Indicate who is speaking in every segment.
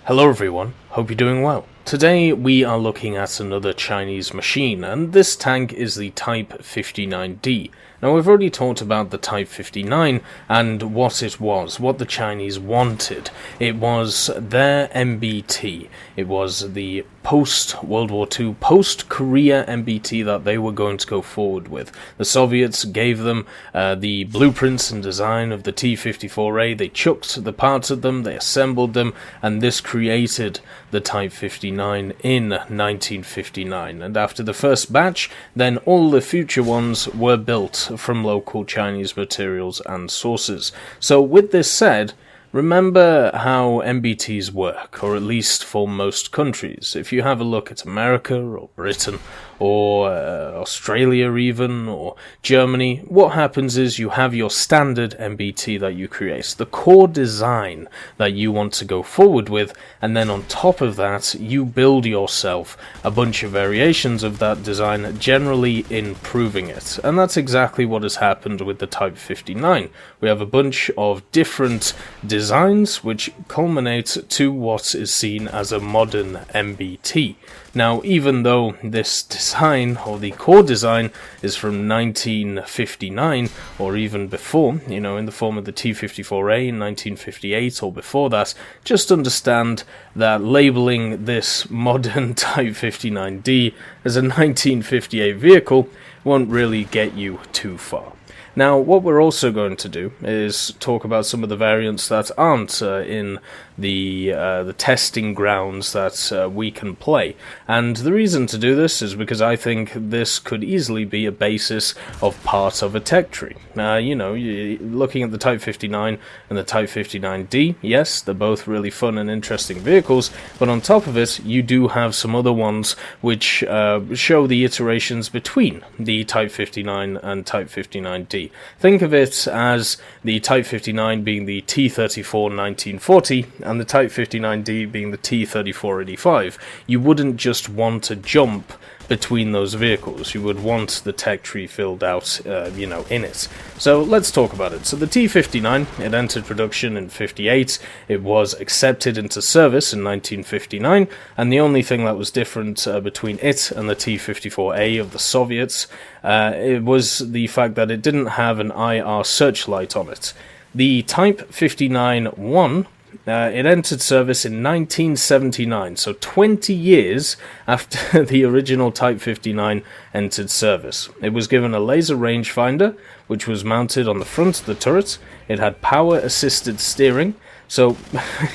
Speaker 1: Hello everyone, hope you're doing well. Today we are looking at another Chinese machine, and this tank is the Type 59D. Now we've already talked about the Type 59 and what it was, what the Chinese wanted. It was their MBT. It was the post-World War II, post-Korea MBT that they were going to go forward with. The Soviets gave them the blueprints and design of the T-54A. They chucked the parts of them, they assembled them, and this created the Type 59 in 1959. And after the first batch, then all the future ones were built from local Chinese materials and sources. So with this said, remember how MBTs work, or at least for most countries. If you have a look at America, or Britain, or Australia even, or Germany, what happens is you have your standard MBT that you create, the core design that you want to go forward with, and then on top of that, you build yourself a bunch of variations of that design, generally improving it. And that's exactly what has happened with the Type 59. We have a bunch of different designs which culminate to what is seen as a modern MBT. Now, even though this design, or the core design, is from 1959, or even before, in the form of the T-54A in 1958 or before that, just understand that labeling this modern Type 59D as a 1958 vehicle won't really get you too far. Now, what we're also going to do is talk about some of the variants that aren't in the testing grounds that we can play. And the reason to do this is because I think this could easily be a basis of part of a tech tree. You're looking at the Type 59 and the Type 59D, yes, they're both really fun and interesting vehicles, but on top of it, you do have some other ones which show the iterations between the Type 59 and Type 59D. Think of it as the Type 59 being the T-34 1940 and the Type 59D being the T-3485. You wouldn't just want to jump between those vehicles. You would want the tech tree filled out, in it. So let's talk about it. So the T-59, it entered production in 58. It was accepted into service in 1959, and the only thing that was different between it and the T-54A of the Soviets, it was the fact that it didn't have an IR searchlight on it. The Type 59-1, it entered service in 1979, so 20 years after the original Type 59 entered service. It was given a laser rangefinder, which was mounted on the front of the turret. It had power-assisted steering. So,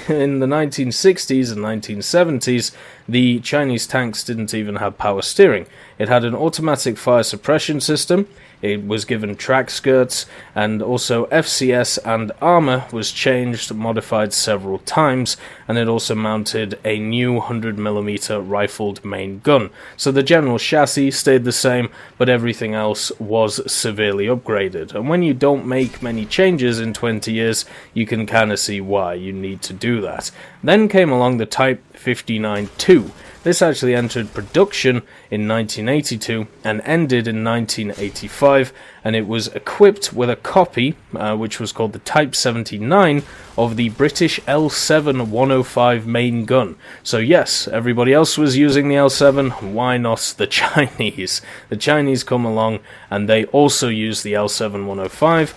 Speaker 1: in the 1960s and 1970s, the Chinese tanks didn't even have power steering. It had an automatic fire suppression system, it was given track skirts, and also FCS and armor was changed, modified several times, and it also mounted a new 100mm rifled main gun. So the general chassis stayed the same, but everything else was severely upgraded. And when you don't make many changes in 20 years, you can kind of see why you need to do that. Then came along the Type 59-2. This actually entered production in 1982 and ended in 1985, and it was equipped with a copy, which was called the Type 79, of the British L7 105 main gun. So yes, everybody else was using the L7, why not the Chinese? The Chinese come along and they also use the L7 105,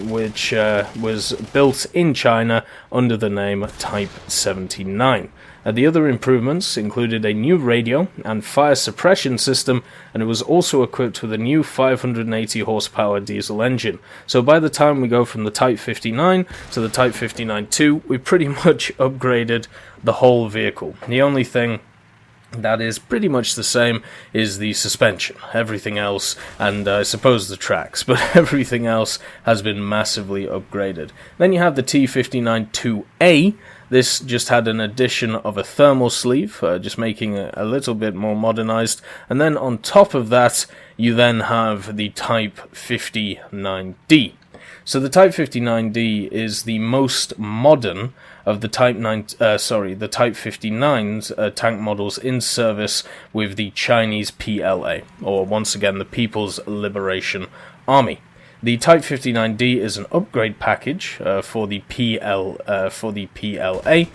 Speaker 1: which was built in China under the name Type 79. The other improvements included a new radio and fire suppression system, and it was also equipped with a new 580 horsepower diesel engine. So by the time we go from the Type 59 to the Type 59-2, we pretty much upgraded the whole vehicle. The only thing that is pretty much the same is the suspension. Everything else, and I suppose the tracks, but everything else has been massively upgraded. Then you have the T-59-2A. This just had an addition of a thermal sleeve, just making it a little bit more modernized. And then on top of that, you then have the Type 59D. So the Type 59D is the most modern of the Type 59's tank models in service with the Chinese PLA, or once again the People's Liberation Army. The Type 59D is an upgrade package for the PLA,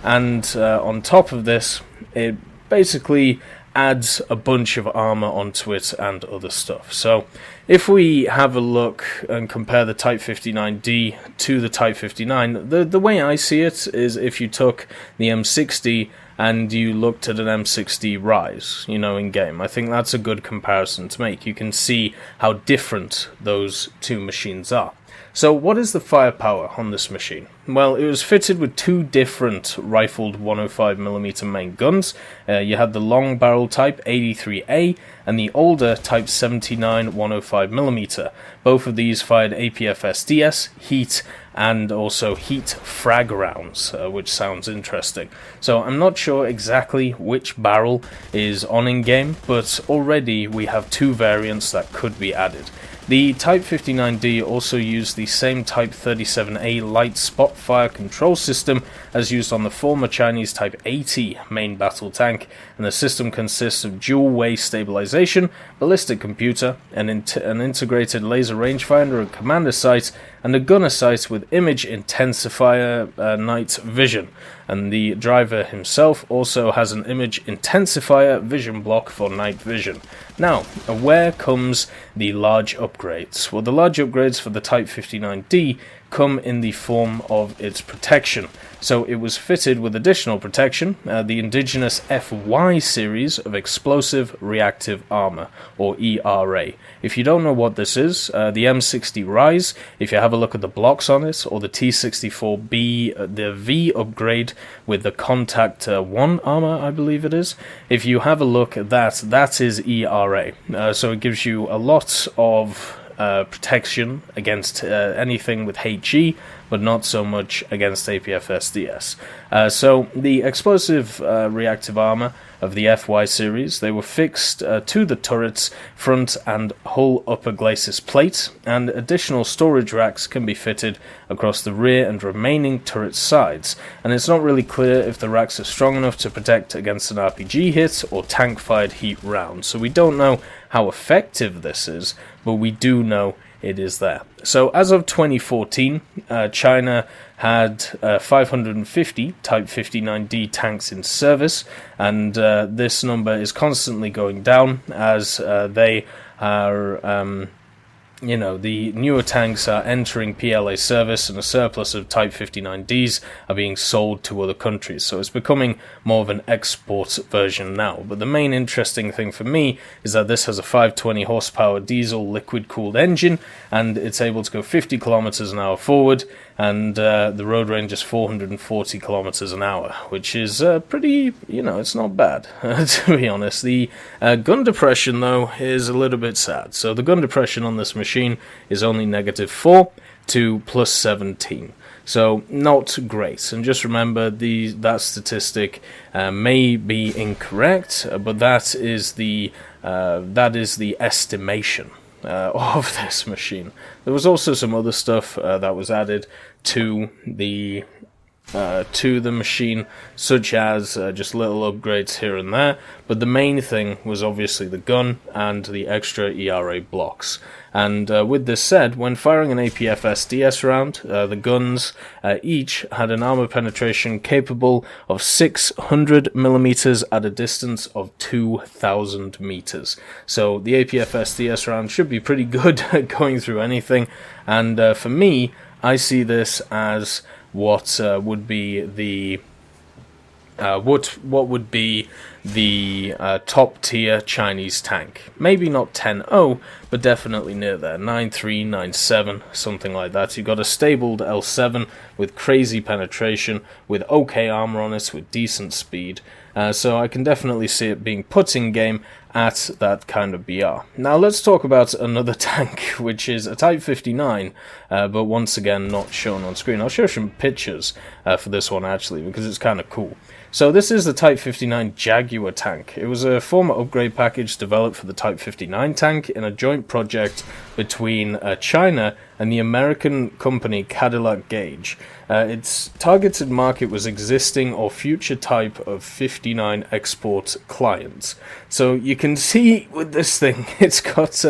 Speaker 1: and on top of this, it basically adds a bunch of armor onto it and other stuff. So if we have a look and compare the Type 59D to the Type 59, the way I see it is if you took the M60 and you looked at an M60 Rise, in game. I think that's a good comparison to make. You can see how different those two machines are. So what is the firepower on this machine? Well, it was fitted with two different rifled 105mm main guns. You had the long barrel type 83A and the older type 79 105mm. Both of these fired APFSDS, heat, and also heat frag rounds, which sounds interesting. So I'm not sure exactly which barrel is on in game, but already we have two variants that could be added. The Type 59D also used the same Type 37A light spot fire control system as used on the former Chinese Type 80 main battle tank, and the system consists of dual-way stabilization, ballistic computer, an integrated laser rangefinder and commander sight, and a gunner sight with image intensifier night vision. And the driver himself also has an image intensifier vision block for night vision. Now, where comes the large upgrades? Well, the large upgrades for the Type 59D come in the form of its protection. So it was fitted with additional protection, the indigenous FY series of Explosive Reactive Armor, or ERA. If you don't know what this is, the M60 Rise, if you have a look at the blocks on it, or the T64B, the V upgrade with the Contact 1 armor, I believe it is, if you have a look at that, that is ERA. So it gives you a lot of protection against anything with HE, but not so much against APFSDS. So the explosive reactive armor of the FY series, they were fixed to the turret's front and whole upper glacis plate, and additional storage racks can be fitted across the rear and remaining turret sides. And it's not really clear if the racks are strong enough to protect against an RPG hit or tank-fired heat round. So we don't know how effective this is, but we do know it is there. So as of 2014, China had 550 Type 59D tanks in service, and this number is constantly going down as they are the newer tanks are entering PLA service, and a surplus of Type 59Ds are being sold to other countries. So it's becoming more of an export version now. But the main interesting thing for me is that this has a 520 horsepower diesel liquid-cooled engine, and it's able to go 50 kilometers an hour forward, and the road range is 440 kilometers an hour, which is pretty, it's not bad, to be honest. The gun depression, though, is a little bit sad. So the gun depression on this machine is only -4 to +17. So not great. And just remember, that statistic may be incorrect, but that is the estimation of this machine. There was also some other stuff that was added to the machine, such as just little upgrades here and there, but the main thing was obviously the gun and the extra ERA blocks. And with this said, when firing an APFSDS round, the guns each had an armor penetration capable of 600mm at a distance of 2,000 meters. So the APFSDS round should be pretty good at going through anything, and for me, I see this as what would be the top tier Chinese tank. Maybe not 10.0, but definitely near there. 9.3, 9.7, something like that. You've got a stabled L7 with crazy penetration, with okay armor on it, with decent speed. So I can definitely see it being put in game at that kind of BR. Now let's talk about another tank, which is a Type 59, but once again not shown on screen. I'll show some pictures for this one actually, because it's kind of cool. So this is the Type 59 Jaguar tank. It was a former upgrade package developed for the Type 59 tank in a joint project between China and the American company Cadillac Gauge. Its targeted market was existing or future Type of 59 export clients. So you can see with this thing, it's got,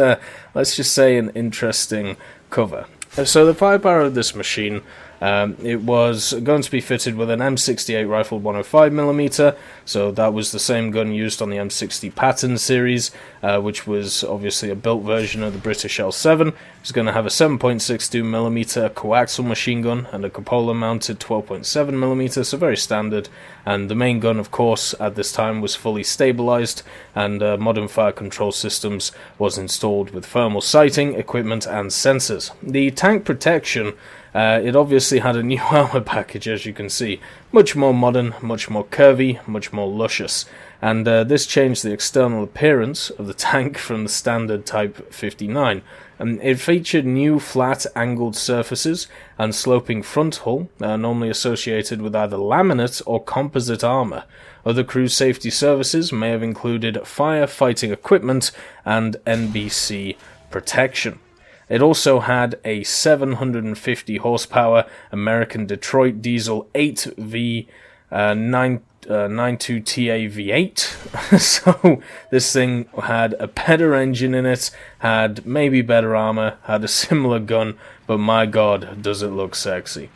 Speaker 1: let's just say, an interesting cover. So the firepower of this machine, it was going to be fitted with an M68 rifle 105mm, so that was the same gun used on the M60 Patton series, which was obviously a built version of the British L7. It was going to have a 7.62mm coaxial machine gun and a cupola mounted 12.7mm, so very standard, and the main gun, of course, at this time was fully stabilized, and modern fire control systems was installed with thermal sighting, equipment and sensors. The tank protection, it obviously had a new armor package, as you can see. Much more modern, much more curvy, much more luscious. And this changed the external appearance of the tank from the standard Type 59. It featured new flat angled surfaces and sloping front hull, normally associated with either laminate or composite armor. Other crew safety services may have included firefighting equipment and NBC protection. It also had a 750 horsepower American Detroit diesel 8V 92TA V8. So this thing had a better engine in it, had maybe better armor, had a similar gun, but my god, does it look sexy.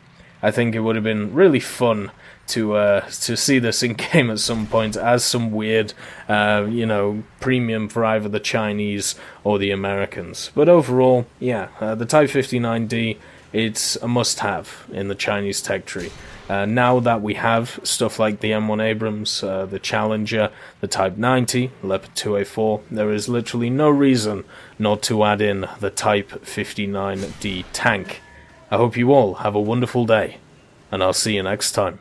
Speaker 1: I think it would have been really fun to see this in game at some point as some weird, premium for either the Chinese or the Americans. But overall, yeah, the Type 59D, it's a must-have in the Chinese tech tree. Now that we have stuff like the M1 Abrams, the Challenger, the Type 90, Leopard 2A4, there is literally no reason not to add in the Type 59D tank. I hope you all have a wonderful day, and I'll see you next time.